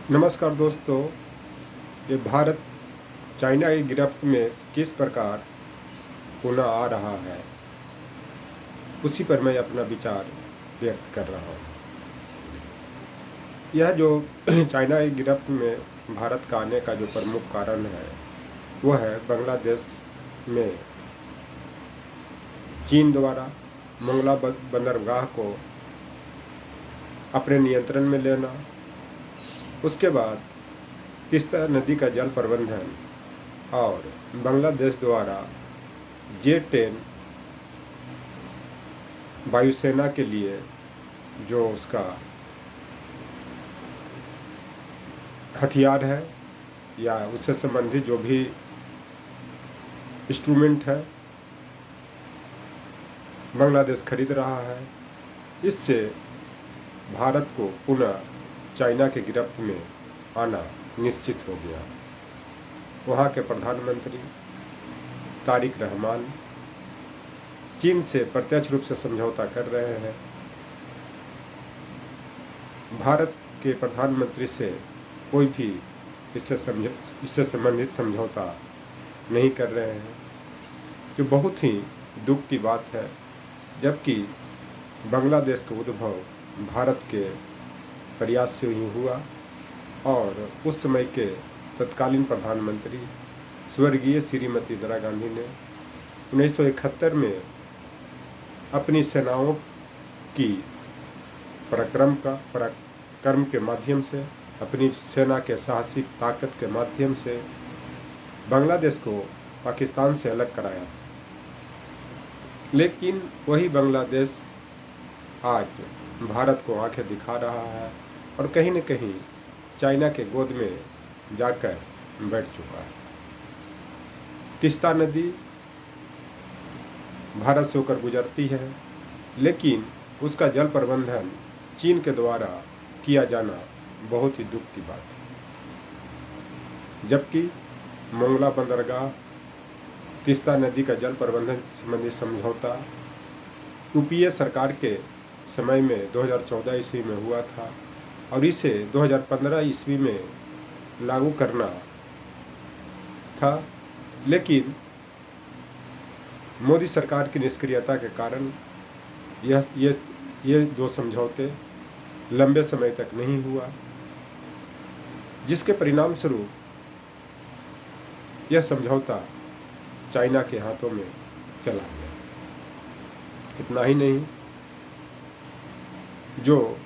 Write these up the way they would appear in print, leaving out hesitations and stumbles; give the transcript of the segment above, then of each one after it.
नमस्कार दोस्तों। ये भारत चाइना की गिरफ्त में किस प्रकार पुनः आ रहा है, उसी पर मैं अपना विचार व्यक्त कर रहा हूँ। यह जो चाइना की गिरफ्त में भारत का आने का जो प्रमुख कारण है वह है बांग्लादेश में चीन द्वारा मोंगला बंदरगाह को अपने नियंत्रण में लेना, उसके बाद तीस्ता नदी का जल प्रबंधन और बांग्लादेश द्वारा J-10 वायुसेना के लिए जो उसका हथियार है या उससे संबंधित जो भी इंस्ट्रूमेंट है बांग्लादेश खरीद रहा है। इससे भारत को पुनः चाइना के गिरफ्त में आना निश्चित हो गया। वहाँ के प्रधानमंत्री तारिक रहमान चीन से प्रत्यक्ष रूप से समझौता कर रहे हैं। भारत के प्रधानमंत्री से कोई भी इससे संबंधित समझौता नहीं कर रहे हैं, जो बहुत ही दुख की बात है, जबकि बांग्लादेश का उद्भव भारत के प्रयास से ही हुआ और उस समय के तत्कालीन प्रधानमंत्री स्वर्गीय श्रीमती इंदिरा गांधी ने 1971 में अपनी सेनाओं की पराक्रम के माध्यम से, अपनी सेना के साहसिक ताकत के माध्यम से बांग्लादेश को पाकिस्तान से अलग कराया था। लेकिन वही बांग्लादेश आज भारत को आंखें दिखा रहा है और कहीं न कहीं चाइना के गोद में जाकर बैठ चुका है। तीस्ता नदी भारत से होकर गुजरती है, लेकिन उसका जल प्रबंधन चीन के द्वारा किया जाना बहुत ही दुख की बात है। जबकि मोंगला बंदरगाह, तीस्ता नदी का जल प्रबंधन संबंधी समझौता यूपीए सरकार के समय में 2014 ईस्वी में हुआ था और इसे 2015 ईस्वी में लागू करना था, लेकिन मोदी सरकार की निष्क्रियता के कारण ये दो समझौते लंबे समय तक नहीं हुआ, जिसके परिणाम स्वरूप यह समझौता चाइना के हाथों में चला गया। इतना ही नहीं, जो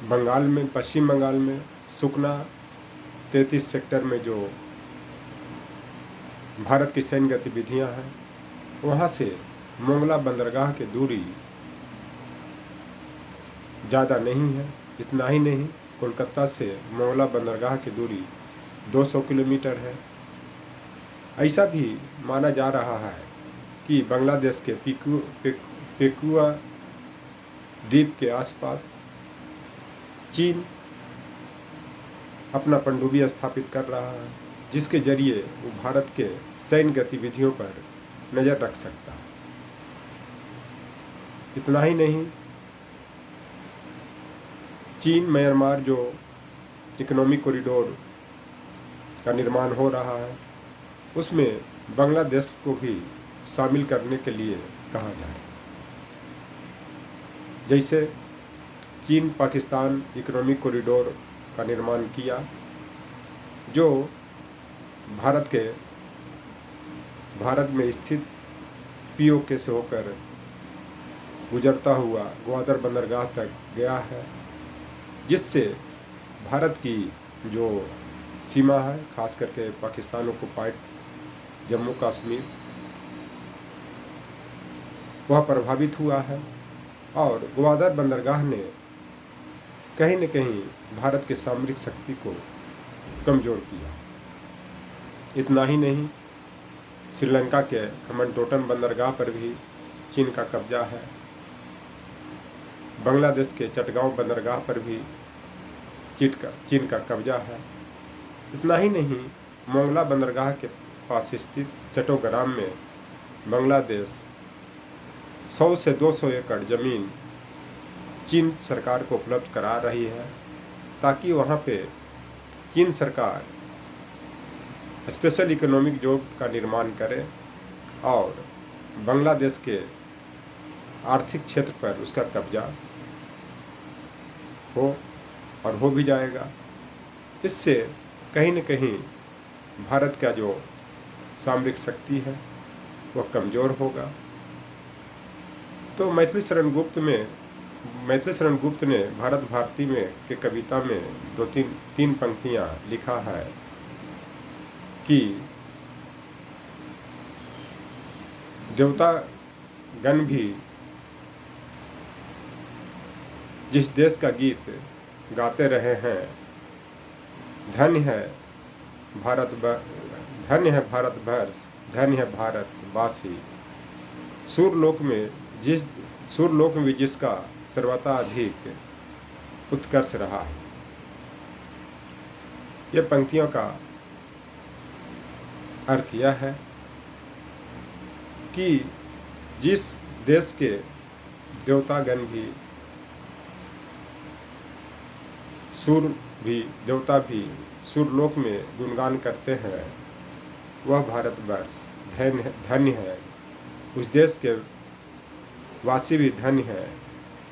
बंगाल में, पश्चिम बंगाल में सुकना 33 सेक्टर में जो भारत की सैन्य गतिविधियां हैं, वहां से मोंगला बंदरगाह की दूरी ज़्यादा नहीं है। इतना ही नहीं, कोलकाता से मोंगला बंदरगाह की दूरी 200 किलोमीटर है। ऐसा भी माना जा रहा है कि बांग्लादेश के पेकुआ द्वीप के आसपास चीन अपना पनडुब्बी स्थापित कर रहा है, जिसके जरिए वो भारत के सैन्य गतिविधियों पर नज़र रख सकता है। इतना ही नहीं, चीन म्यांमार जो इकोनॉमिक कॉरिडोर का निर्माण हो रहा है, उसमें बांग्लादेश को भी शामिल करने के लिए कहा जा रहा है। जैसे चीन पाकिस्तान इकोनॉमिक कॉरिडोर का निर्माण किया, जो भारत में स्थित पीओके से होकर गुजरता हुआ ग्वादर बंदरगाह तक गया है, जिससे भारत की जो सीमा है, खास करके पाकिस्तान ऑक्युपाइड जम्मू कश्मीर, वह प्रभावित हुआ है और ग्वादर बंदरगाह ने कहीं न कहीं भारत के सामरिक शक्ति को कमज़ोर किया। इतना ही नहीं, श्रीलंका के हम्बनटोटन बंदरगाह पर भी चीन का कब्जा है। बांग्लादेश के चटगांव बंदरगाह पर भी चीन का कब्जा है। इतना ही नहीं, मोंगला बंदरगाह के पास स्थित चट्टग्राम में बांग्लादेश 100 से 200 एकड़ ज़मीन चीन सरकार को उपलब्ध करा रही है, ताकि वहाँ पे चीन सरकार स्पेशल इकोनॉमिक जोन का निर्माण करे और बांग्लादेश के आर्थिक क्षेत्र पर उसका कब्जा हो, और हो भी जाएगा। इससे कहीं न कहीं भारत का जो सामरिक शक्ति है वह कमज़ोर होगा। तो मैथिली शरण गुप्त ने भारत भारती में के कविता में तीन पंक्तियाँ लिखा है कि देवता गण भी जिस देश का गीत गाते रहे हैं, धन्य है भारतवर्ष, धन्य है भारतवासी। सूरलोक में भी जिसका सर्वथा अधिक उत्कर्ष रहा है। ये पंक्तियों का अर्थ यह है कि जिस देश के देवतागण भी देवता भी सूरलोक में गुणगान करते हैं, वह भारतवर्ष धन्य है, उस देश के वासी भी धन्य है।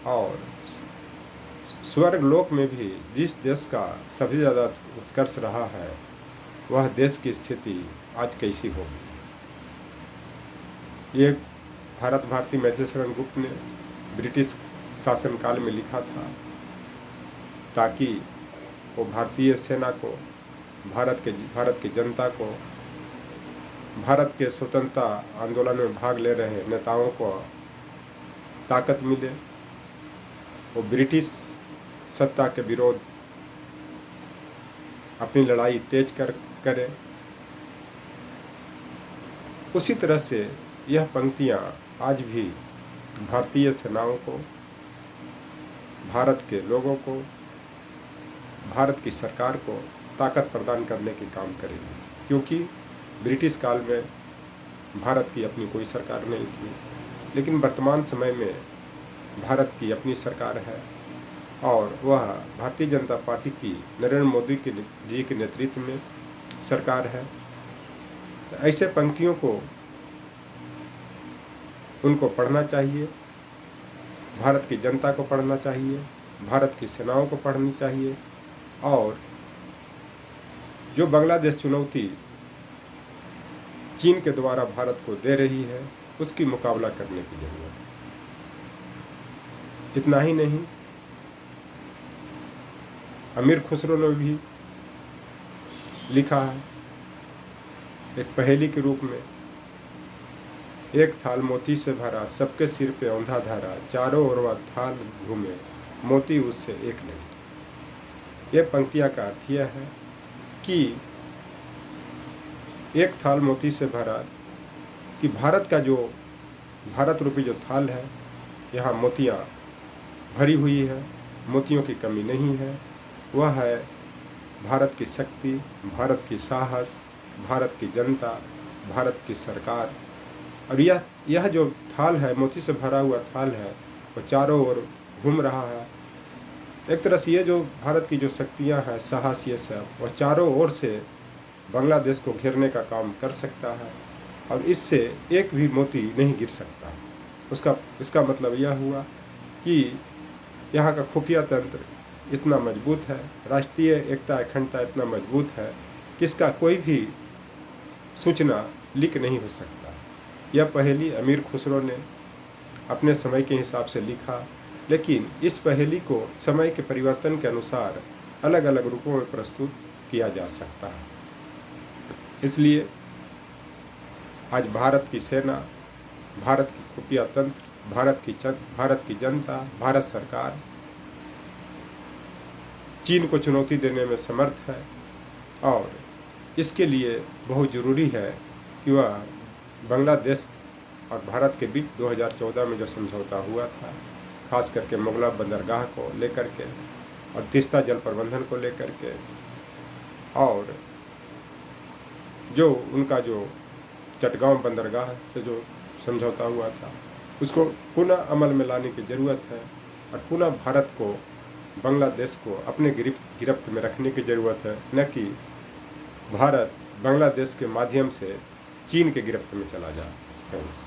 और स्वर्ग लोक में भी जिस देश का सबसे ज़्यादा उत्कर्ष रहा है, वह देश की स्थिति आज कैसी होगी। ये भारत भारती मैथिली शरण गुप्त ने ब्रिटिश शासनकाल में लिखा था, ताकि वो भारतीय सेना को, भारत की जनता को, भारत के स्वतंत्रता आंदोलन में भाग ले रहे नेताओं को ताकत मिले, वो ब्रिटिश सत्ता के विरोध अपनी लड़ाई तेज करें। उसी तरह से यह पंक्तियाँ आज भी भारतीय सेनाओं को, भारत के लोगों को, भारत की सरकार को ताकत प्रदान करने के काम करेगी। क्योंकि ब्रिटिश काल में भारत की अपनी कोई सरकार नहीं थी, लेकिन वर्तमान समय में भारत की अपनी सरकार है और वह भारतीय जनता पार्टी की नरेंद्र मोदी जी के नेतृत्व में सरकार है। तो ऐसे पंक्तियों को उनको पढ़ना चाहिए, भारत की जनता को पढ़ना चाहिए, भारत की सेनाओं को पढ़नी चाहिए, और जो बांग्लादेश चुनौती चीन के द्वारा भारत को दे रही है, उसकी मुकाबला करने की जरूरत है। इतना ही नहीं, अमीर खुसरो ने भी लिखा है एक पहेली के रूप में, एक थाल मोती से भरा, सबके सिर पे औंधा धारा, चारों ओर वह थाल घूमे, मोती उससे एक नहीं। यह पंक्तियाँ का अर्थ यह है कि एक थाल मोती से भरा, कि भारत रूपी जो थाल है, यहाँ मोतियाँ भरी हुई है, मोतियों की कमी नहीं है। वह है भारत की शक्ति, भारत की साहस, भारत की जनता, भारत की सरकार। और यह जो थाल है, मोती से भरा हुआ थाल है, वो चारों ओर घूम रहा है। एक तरह से ये जो भारत की जो शक्तियाँ हैं, साहस, ये सब वह चारों ओर से बांग्लादेश को घेरने का काम कर सकता है, और इससे एक भी मोती नहीं गिर सकता। इसका मतलब यह हुआ कि यहाँ का खुफिया तंत्र इतना मजबूत है, राष्ट्रीय एकता अखंडता इतना मजबूत है कि इसका कोई भी सूचना लीक नहीं हो सकता। यह पहेली अमीर खुसरो ने अपने समय के हिसाब से लिखा, लेकिन इस पहेली को समय के परिवर्तन के अनुसार अलग अलग रूपों में प्रस्तुत किया जा सकता है। इसलिए आज भारत की सेना, भारत की खुफिया तंत्र, भारत की जनता, भारत सरकार चीन को चुनौती देने में समर्थ है, और इसके लिए बहुत ज़रूरी है कि वह बांग्लादेश और भारत के बीच 2014 में जो समझौता हुआ था, खास करके मोगला बंदरगाह को लेकर के और तीस्ता जल प्रबंधन को लेकर के, और जो उनका जो चटगांव बंदरगाह से जो समझौता हुआ था, उसको पुनः अमल में लाने की ज़रूरत है, और पुनः भारत को बांग्लादेश को अपने गिरफ्त में रखने की ज़रूरत है, न कि भारत बांग्लादेश के माध्यम से चीन के गिरफ्त में चला जाए। थैंक्स।